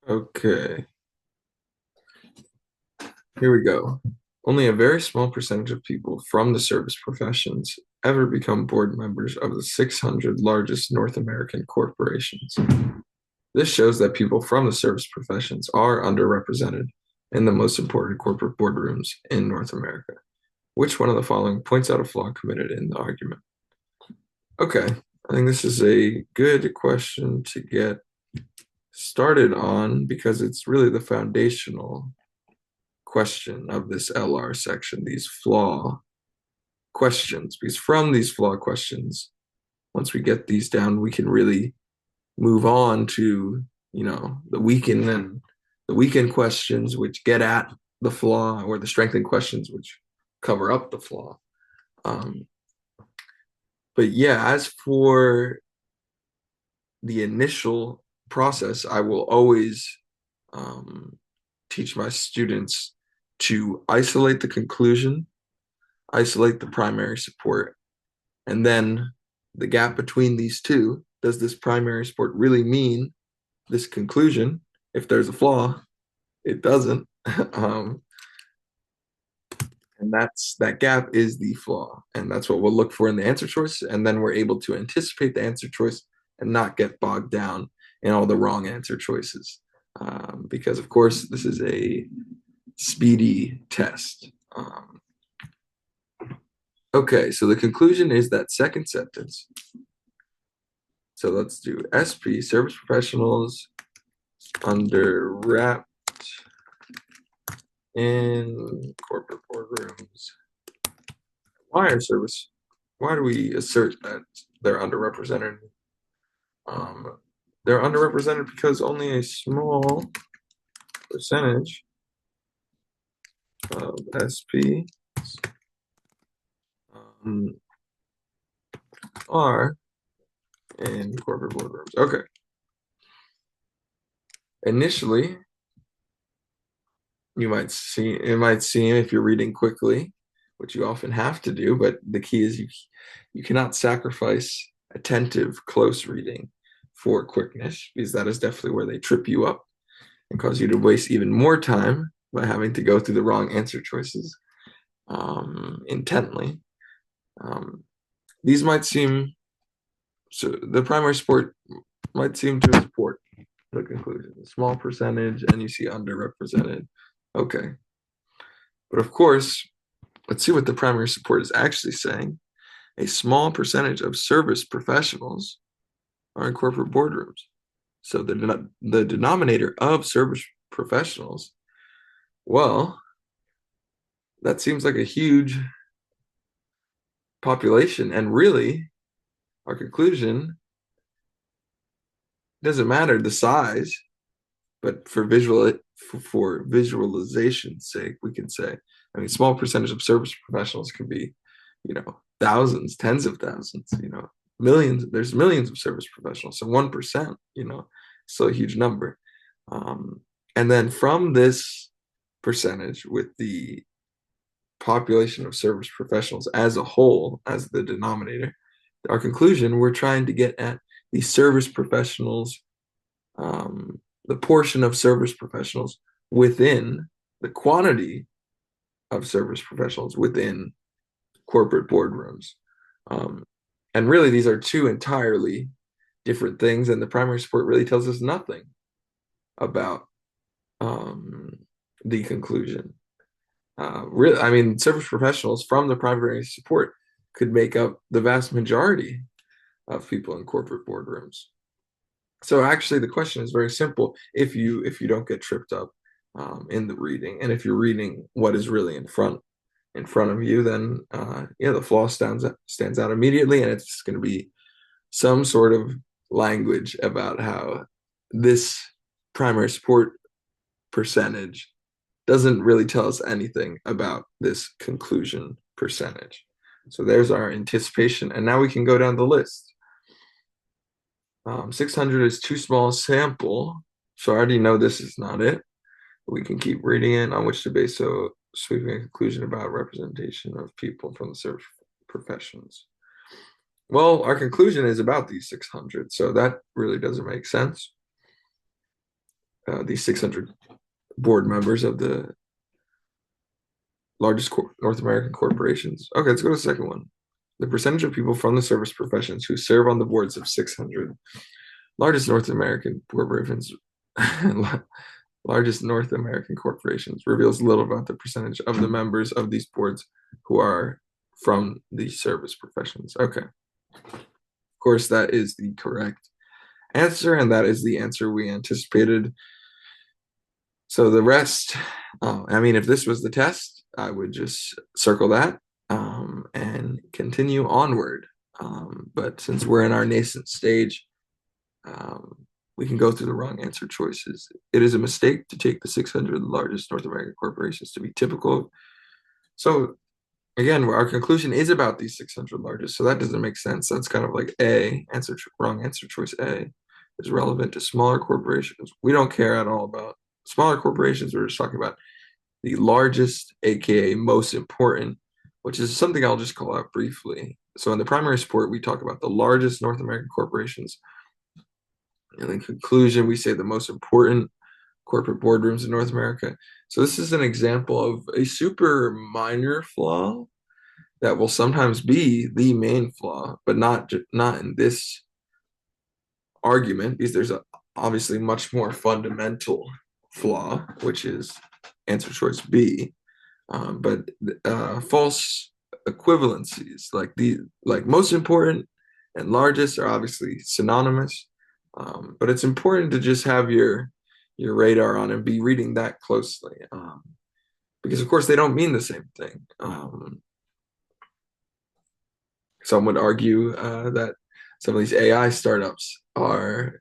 Okay, here we go. Only a very small percentage of people from the service professions ever become board members of the 600 largest North American corporations. This shows that people from the service professions are underrepresented in the most important corporate boardrooms in North America. Which one of the following points out a flaw committed in the argument? Okay, I think this is a good question to get started on because it's really the foundational question of this LR section, these flaw questions. Because from these flaw questions, once we get these down, we can really move on to, the weakened questions, which get at the flaw, or the strengthened questions, which cover up the flaw. Um, but yeah, as for the initial process, I will always um, teach my students to isolate the conclusion, isolate the primary support, and then the gap between these two. Does this primary support really mean this conclusion? If there's a flaw, it doesn't. um, and that gap is the flaw. And that's what we'll look for in the answer choice. And then we're able to anticipate the answer choice and not get bogged down in all the wrong answer choices. Because, of course, this is a speedy test. Okay, so the conclusion is that second sentence. So let's do SP, service professionals under wrapped in corporate boardrooms. Why do we assert that they're underrepresented? Um, they're underrepresented because only a small percentage of SP um, are in corporate boardrooms. Okay. Initially, it might seem if you're reading quickly, which you often have to do, but the key is you cannot sacrifice attentive, close reading for quickness, because that is definitely where they trip you up and cause you to waste even more time by having to go through the wrong answer choices intently. Um, these might seem so the primary support might seem to support the conclusion. A small percentage, and you see underrepresented. Okay. But of course, let's see what the primary support is actually saying. A small percentage of service professionals are in corporate boardrooms. So the denominator of service professionals, well, that seems like a huge population. And really, our conclusion doesn't matter the size, but for visualization's sake, we can say, I mean, small percentage of service professionals can be, thousands, tens of thousands, millions. There's millions of service professionals, so 1%, still a huge number. Um, and then from this percentage, with the population of service professionals as a whole, as the denominator, our conclusion, we're trying to get at the service professionals, the portion of service professionals within the quantity of service professionals within corporate boardrooms. Um, and really, these are two entirely different things, and the primary support really tells us nothing about um, the conclusion. Really, I mean, service professionals from the primary support could make up the vast majority of people in corporate boardrooms. So actually, the question is very simple. If you don't get tripped up in the reading, and if you're reading what is really in front of you, then yeah, the flaw stands out immediately, and it's going to be some sort of language about how this primary support percentage doesn't really tell us anything about this conclusion percentage. So there's our anticipation, and now we can go down the list. 600 is too small a sample, so I already know this is not it. We can keep reading it on which to base so sweeping a conclusion about representation of people from the service professions. Well, our conclusion is about these 600, so that really doesn't make sense. these 600 board members of the largest North American corporations. Okay, let's go to the second one. The percentage of people from the service professions who serve on the boards of 600 largest North American corporations largest North American corporations reveals little about the percentage of the members of these boards who are from the service professions. Okay. Of course, that is the correct answer, and that is the answer we anticipated. So the rest, I mean, if this was the test, I would just circle that and continue onward. But since we're in our nascent stage, we can go through the wrong answer choices. It is a mistake to take the 600 largest North American corporations to be typical. So again, our conclusion is about these 600 largest. So that doesn't make sense. That's kind of like wrong answer choice A is relevant to smaller corporations. We don't care at all about smaller corporations. We're just talking about the largest, aka most important, which is something I'll just call out briefly. So in the primary support, we talk about the largest North American corporations. And in conclusion, we say the most important corporate boardrooms in North America. So this is an example of a super minor flaw that will sometimes be the main flaw, but not in this argument, because there's obviously much more fundamental flaw, which is answer choice B. But false equivalencies, like most important and largest, are obviously synonymous. But it's important to just have your radar on and be reading that closely, because of course they don't mean the same thing. Some would argue that some of these AI startups are,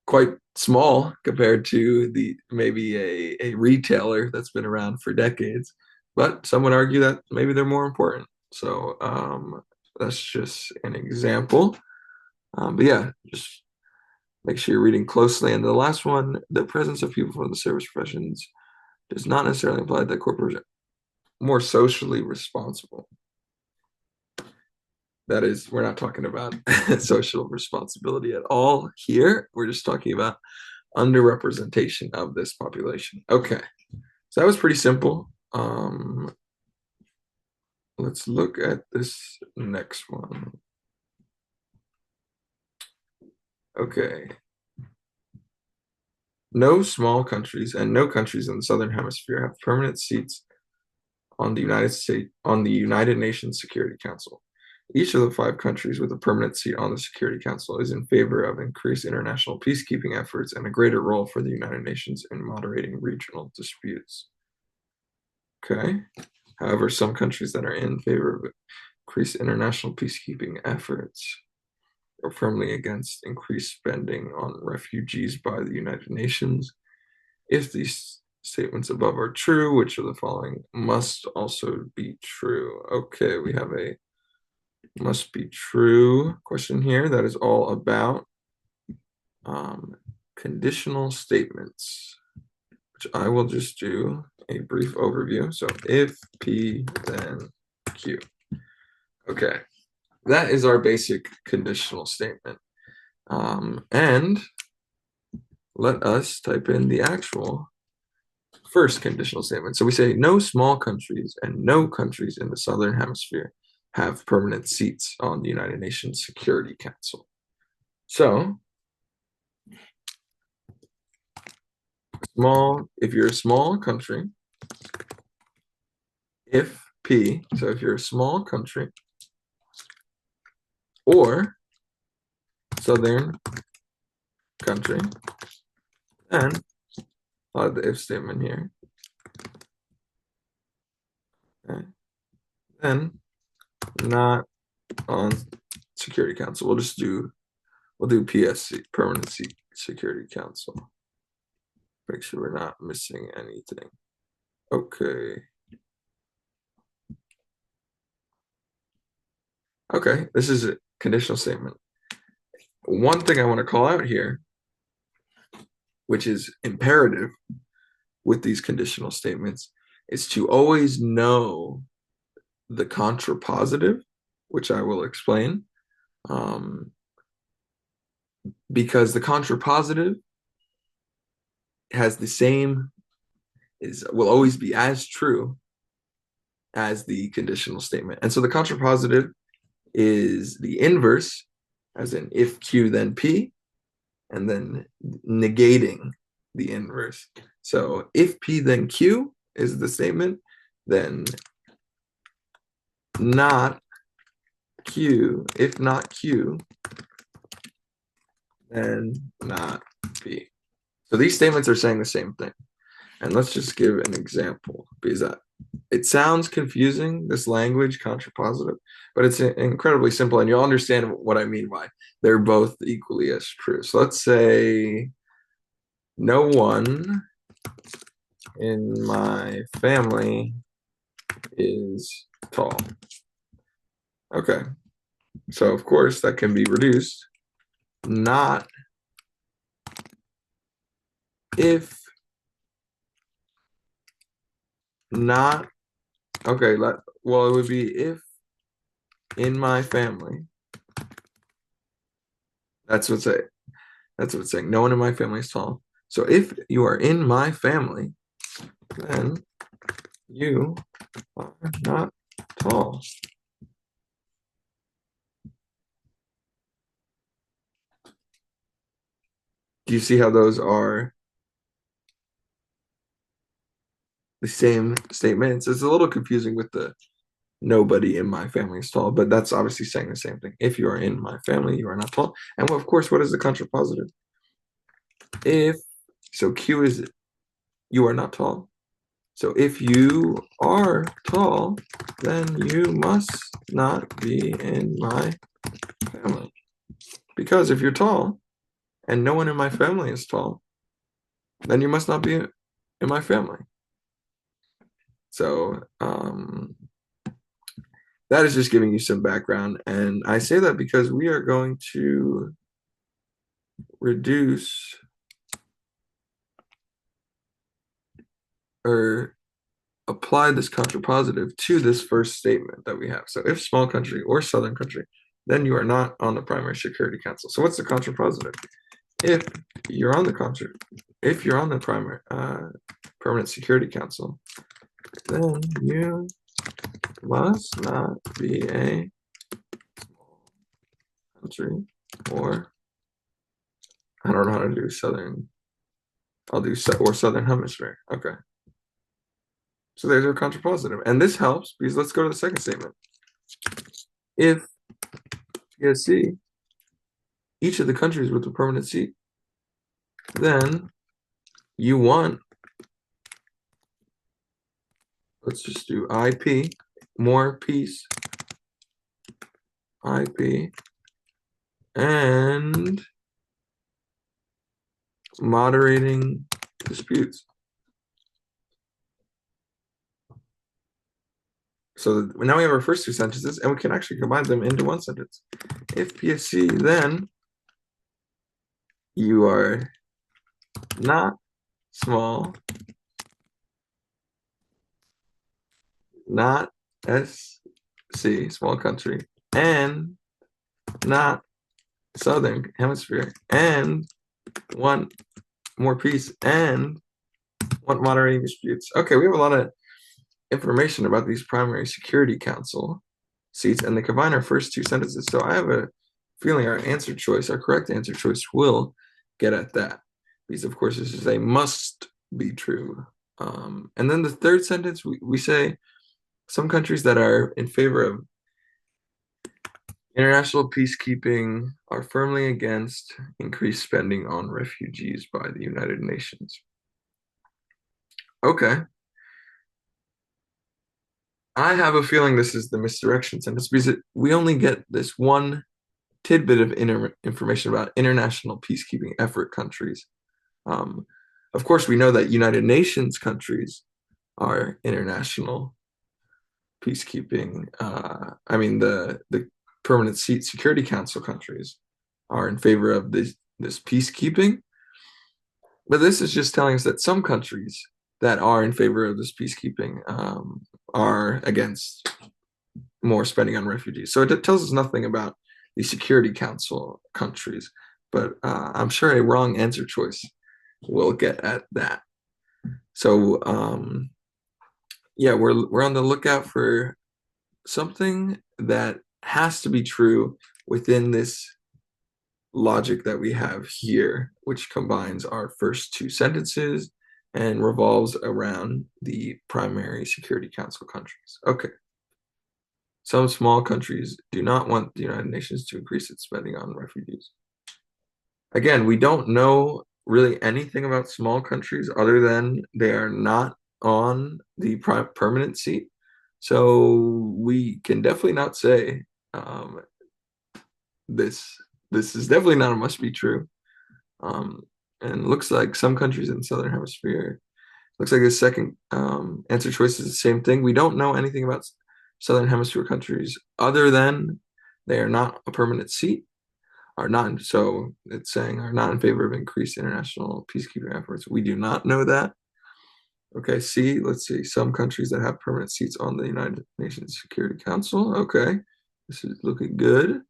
quite small compared to maybe a retailer that's been around for decades. But some would argue that maybe they're more important. So that's just an example. But yeah, just make sure you're reading closely. And the last one, the presence of people from the service professions does not necessarily imply that corporations are more socially responsible. That is, we're not talking about social responsibility at all here. We're just talking about underrepresentation of this population. Okay, so that was pretty simple. Let's look at this next one. Okay. No small countries and no countries in the Southern Hemisphere have permanent seats on the United Nations Security Council. Each of the 5 countries with a permanent seat on the Security Council is in favor of increased international peacekeeping efforts and a greater role for the United Nations in moderating regional disputes. Okay. However, some countries that are in favor of increased international peacekeeping efforts are firmly against increased spending on refugees by the United Nations. If these statements above are true, which of the following must also be true? Okay, we have a must be true question here that is all about conditional statements, which I will just do a brief overview. So if P, then Q. Okay, that is our basic conditional statement. And let us type in the actual first conditional statement. So we say no small countries and no countries in the Southern Hemisphere have permanent seats on the United Nations Security Council. So if you're a small country, if P, so if you're a small country or Southern country, then I'll have the if statement here. Okay. Then not on Security Council. We'll do PSC, Permanent Security Council. Make sure we're not missing anything. Okay. Okay, this is a conditional statement. One thing I want to call out here, which is imperative with these conditional statements, is to always know the contrapositive, which I will explain. Because the contrapositive has the same, will always be as true as the conditional statement. And so the contrapositive is the inverse, as in if Q then P, and then negating the inverse. So if P then Q is the statement, then not Q, if not Q, then not P. So these statements are saying the same thing. And let's just give an example, because it sounds confusing, this language, contrapositive, but it's incredibly simple, and you'll understand what I mean by they're both equally as true. So let's say no one in my family is tall. Okay, so of course that can be reduced. Not if, not, okay, well, it would be if in my family. That's what's saying. No one in my family is tall. So if you are in my family, then you are not tall. Do you see how those are the same statements? It's a little confusing with the nobody in my family is tall, but that's obviously saying the same thing. If you are in my family, you are not tall. And of course, what is the contrapositive? If, so Q is you are not tall. So if you are tall, then you must not be in my family. Because if you're tall and no one in my family is tall, then you must not be in my family. So that is just giving you some background. And I say that because we are going to reduce or apply this contrapositive to this first statement that we have. So if small country or southern country, then you are not on the primary security council. So what's the contrapositive? If you're on the primary permanent security council, then you must not be a small country, or I don't know how to do southern. I'll do or southern hemisphere. Okay. So there's our contrapositive. And this helps because let's go to the second statement. If PSC, each of the countries with a permanent seat, then you want, let's just do IP, more peace, IP, and moderating disputes. So now we have our first two sentences, and we can actually combine them into one sentence. If PSC, then you are not small, not SC, small country, and not southern hemisphere, and want more peace, and want moderating disputes. Okay, we have a lot of information about these primary security council seats, and they combine our first two sentences. So I have a feeling our correct answer choice will get at that. Because of course this is a must be true. And then the third sentence, we say some countries that are in favor of international peacekeeping are firmly against increased spending on refugees by the United Nations. Okay. I have a feeling this is the misdirection sentence because we only get this one tidbit of information about international peacekeeping effort countries. Of course, we know that United Nations countries are international peacekeeping. I mean, the permanent seat Security Council countries are in favor of this peacekeeping. But this is just telling us that some countries that are in favor of this peacekeeping are against more spending on refugees. So it tells us nothing about the Security Council countries, but I'm sure a wrong answer choice we'll get at that. So yeah, we're on the lookout for something that has to be true within this logic that we have here, which combines our first two sentences and revolves around the primary Security Council countries. Okay. Some small countries do not want the United Nations to increase its spending on refugees. Again, we don't know really anything about small countries other than they are not on the permanent seat. So we can definitely not say um, this. This is definitely not a must be true. Um, and it looks like some countries in the Southern Hemisphere, looks like the second answer choice is the same thing. We don't know anything about Southern Hemisphere countries other than they are not a permanent seat, are not, so it's saying are not in favor of increased international peacekeeping efforts. We do not know that. Okay, C, let's see, some countries that have permanent seats on the United Nations Security Council. Okay, this is looking good.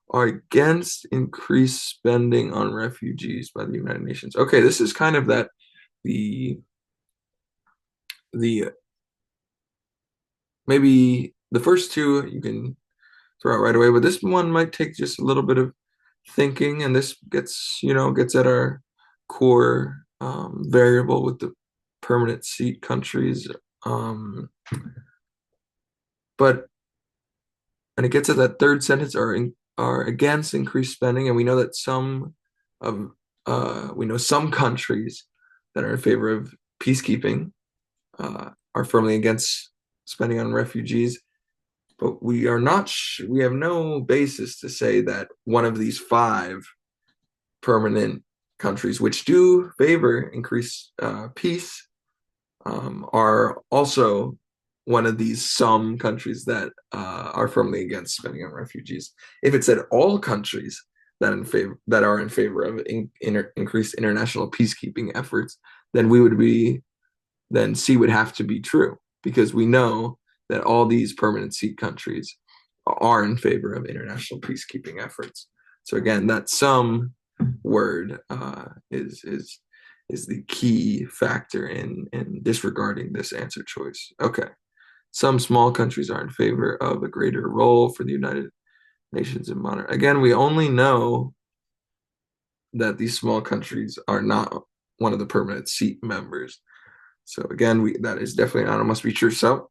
Are against increased spending on refugees by the United Nations. Okay, this is kind of that the maybe the first two you can throw out right away, but this one might take just a little bit of thinking, and this gets at our core variable with the permanent seat countries. But and it gets at that third sentence are against increased spending, and we know that of we know some countries that are in favor of peacekeeping are firmly against spending on refugees, but we are not. We have no basis to say that one of these five permanent countries, which do favor increased peace, are also one of these some countries that are firmly against spending on refugees. If it said all countries that are in favor of increased international peacekeeping efforts, then then C would have to be true, because we know that all these permanent seat countries are in favor of international peacekeeping efforts. So again, that some word is the key factor in disregarding this answer choice. Okay. Some small countries are in favor of a greater role for the United Nations in modern. Again, we only know that these small countries are not one of the permanent seat members. So again, that is definitely not a must be true. So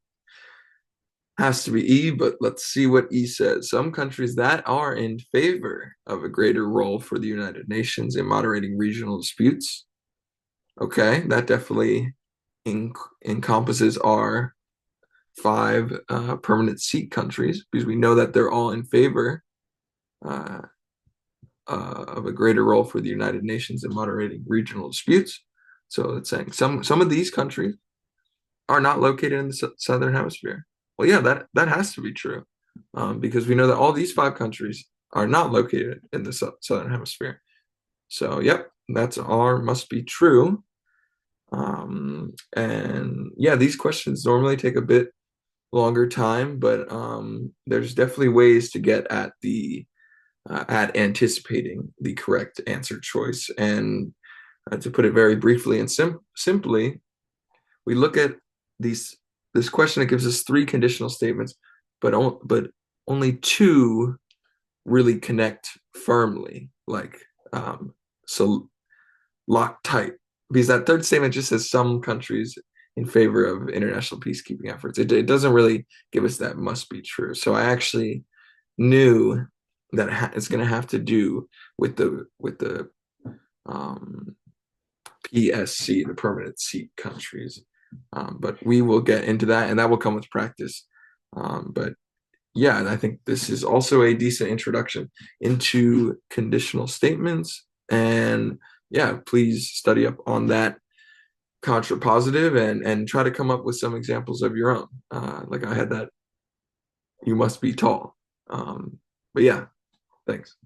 has to be E, but let's see what E says. Some countries that are in favor of a greater role for the United Nations in moderating regional disputes. Okay, that definitely encompasses our five permanent seat countries, because we know that they're all in favor uh, of a greater role for the United Nations in moderating regional disputes. So it's saying some of these countries are not located in the Southern Hemisphere. Well, yeah, that has to be true, because we know that all these five countries are not located in the Southern Hemisphere. So, yep, that's our must be true. And yeah, these questions normally take a bit longer time, but there's definitely ways to get at at anticipating the correct answer choice. And to put it very briefly and simply, we look at this question. It gives us three conditional statements, but only two really connect firmly, like so locked tight. Because that third statement just says some countries in favor of international peacekeeping efforts. It doesn't really give us that must be true. So I actually knew that it's going to have to do with the PSC, the permanent seat countries. But we will get into that, and that will come with practice. But yeah, I think this is also a decent introduction into conditional statements. And yeah, please study up on that contrapositive and try to come up with some examples of your own. Like I had that, you must be tall. But yeah, thanks.